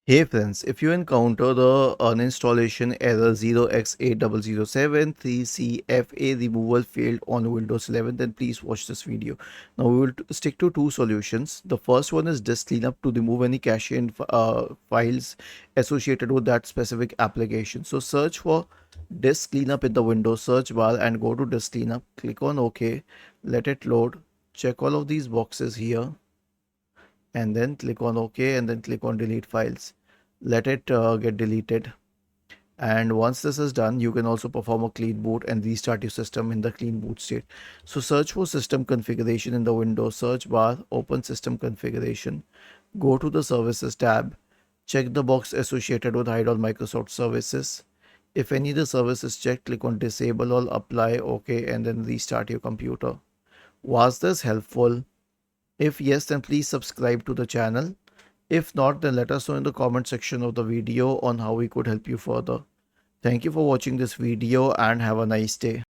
Hey friends, if you encounter the uninstallation error 0x80073CFA removal failed on Windows 11, then please watch this video. Now we will stick to two solutions. The first one is disk cleanup to remove any cache and files associated with that specific application. So search for disk cleanup in the Windows search bar and go to disk cleanup. Click on OK. Let it load. Check all of these boxes here and then click on OK and then click on delete files. Let it get deleted. And once this is done, you can also perform a clean boot and restart your system in the clean boot state. So search for system configuration in the Windows search bar, open system configuration, go to the services tab, check the box associated with hide all Microsoft services. If any of the service is checked, click on disable all, apply, OK, and then restart your computer. Was this helpful? If yes, then please subscribe to the channel. If not, then let us know in the comment section of the video on how we could help you further. Thank you for watching this video and have a nice day.